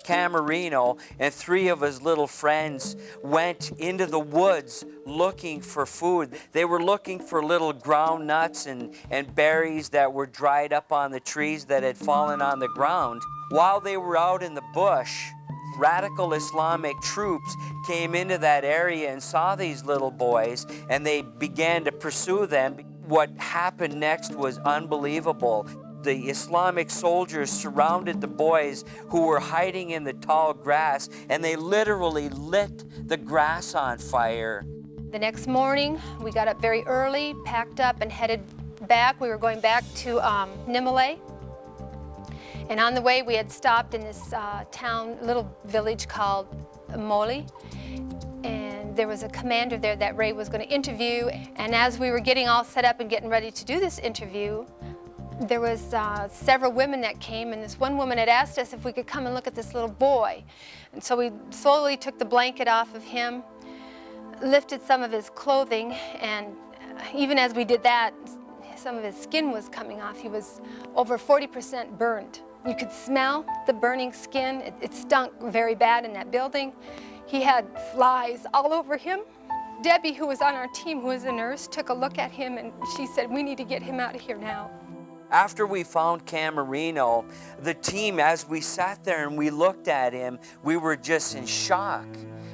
Camerino and 3 of his little friends went into the woods looking for food. They were looking for little ground nuts and berries that were dried up on the trees that had fallen on the ground. While they were out in the bush, radical Islamic troops came into that area and saw these little boys, and they began to pursue them. What happened next was unbelievable. The Islamic soldiers surrounded the boys who were hiding in the tall grass, and they literally lit the grass on fire. The next morning, we got up very early, packed up, and headed back. We were going back to Nimale. And on the way, we had stopped in this little village called Moli. And there was a commander there that Ray was going to interview. And as we were getting all set up and getting ready to do this interview, there was several women that came, and this one woman had asked us if we could come and look at this little boy. And so we slowly took the blanket off of him, lifted some of his clothing, and even as we did that, some of his skin was coming off. He was over 40% burned. You could smell the burning skin. It stunk very bad in that building. He had flies all over him. Debbie, who was on our team, who was a nurse, took a look at him, and she said, "We need to get him out of here now." After we found Camerino, the team, as we sat there and we looked at him, we were just in shock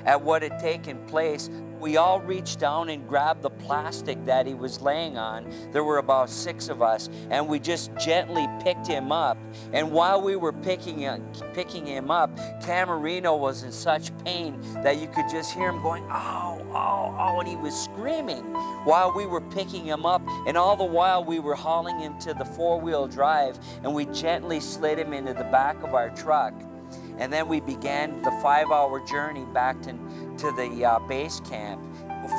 at what had taken place. We all reached down and grabbed the plastic that he was laying on. There were about 6 of us, and we just gently picked him up. And while we were picking him up, Camerino was in such pain that you could just hear him going, "Ow, ow, ow," and he was screaming while we were picking him up. And all the while we were hauling him to the 4-wheel drive, and we gently slid him into the back of our truck. And then we began the 5-hour journey back to the base camp.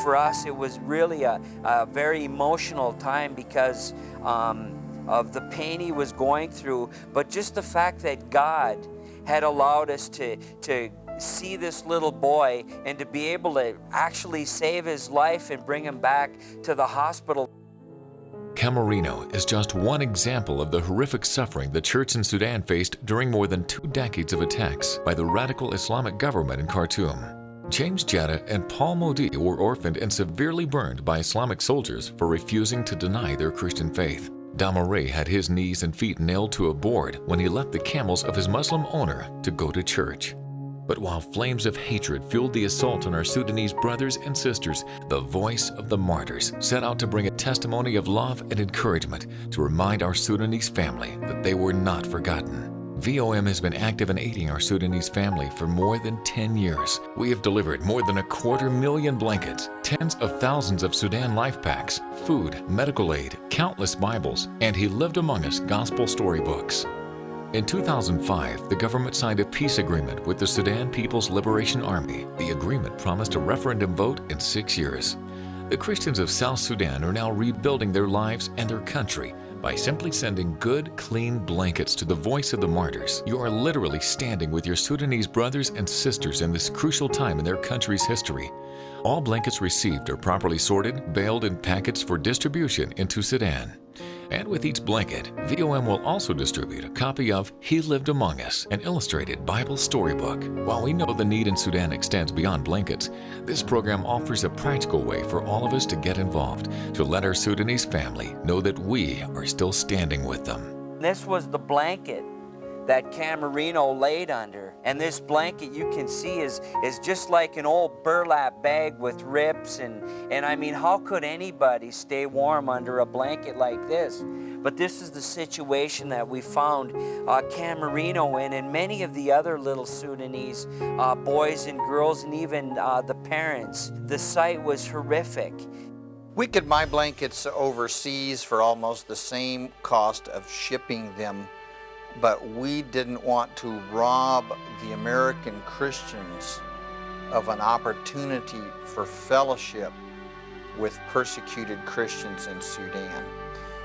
For us, it was really a very emotional time because of the pain he was going through, but just the fact that God had allowed us to see this little boy and to be able to actually save his life and bring him back to the hospital. Camerino is just one example of the horrific suffering the church in Sudan faced during more than 2 decades of attacks by the radical Islamic government in Khartoum. James Jetta and Paul Modi were orphaned and severely burned by Islamic soldiers for refusing to deny their Christian faith. Damare had his knees and feet nailed to a board when he left the camels of his Muslim owner to go to church. But while flames of hatred fueled the assault on our Sudanese brothers and sisters, the voice of the martyrs set out to bring a testimony of love and encouragement to remind our Sudanese family that they were not forgotten. VOM has been active in aiding our Sudanese family for more than 10 years. We have delivered more than 250,000 blankets, tens of thousands of Sudan life packs, food, medical aid, countless Bibles, and He Lived Among Us gospel storybooks. In 2005, the government signed a peace agreement with the Sudan People's Liberation Army. The agreement promised a referendum vote in 6 years. The Christians of South Sudan are now rebuilding their lives and their country by simply sending good, clean blankets to the voice of the martyrs. You are literally standing with your Sudanese brothers and sisters in this crucial time in their country's history. All blankets received are properly sorted, baled, and packaged for distribution into Sudan. And with each blanket, VOM will also distribute a copy of He Lived Among Us, an illustrated Bible storybook. While we know the need in Sudan extends beyond blankets, this program offers a practical way for all of us to get involved, to let our Sudanese family know that we are still standing with them. This was the blanket that Camerino laid under. And this blanket, you can see, is just like an old burlap bag with rips. And I mean, how could anybody stay warm under a blanket like this? But this is the situation that we found Camerino in, and many of the other little Sudanese boys and girls, and even the parents. The sight was horrific. We could buy blankets overseas for almost the same cost of shipping them, but we didn't want to rob the American Christians of an opportunity for fellowship with persecuted Christians in Sudan.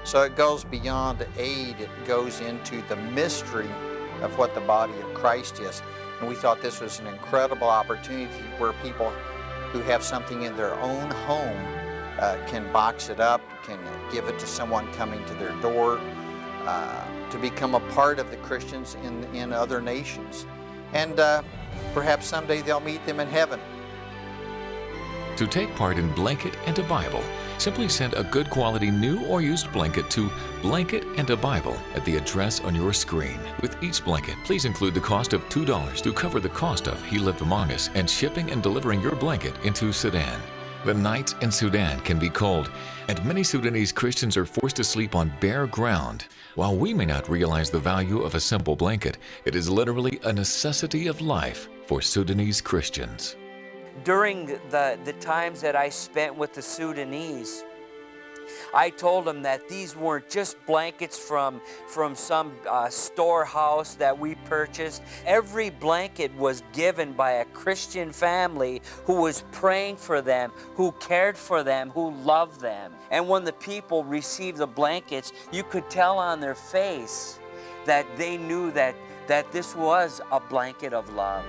So it goes beyond aid, it goes into the mystery of what the body of Christ is. And we thought this was an incredible opportunity where people who have something in their own home can box it up, can give it to someone coming to their door, to become a part of the Christians in other nations. and perhaps someday they'll meet them in heaven. To take part in Blanket and a Bible, simply send a good quality new or used blanket to Blanket and a Bible at the address on your screen. With each blanket, please include the cost of $2 to cover the cost of He Lived Among Us and shipping and delivering your blanket into Sudan. The nights in Sudan can be cold, and many Sudanese Christians are forced to sleep on bare ground. While we may not realize the value of a simple blanket, it is literally a necessity of life for Sudanese Christians. During the times that I spent with the Sudanese, I told them that these weren't just blankets from some storehouse that we purchased. Every blanket was given by a Christian family who was praying for them, who cared for them, who loved them. And when the people received the blankets, you could tell on their face that they knew that this was a blanket of love.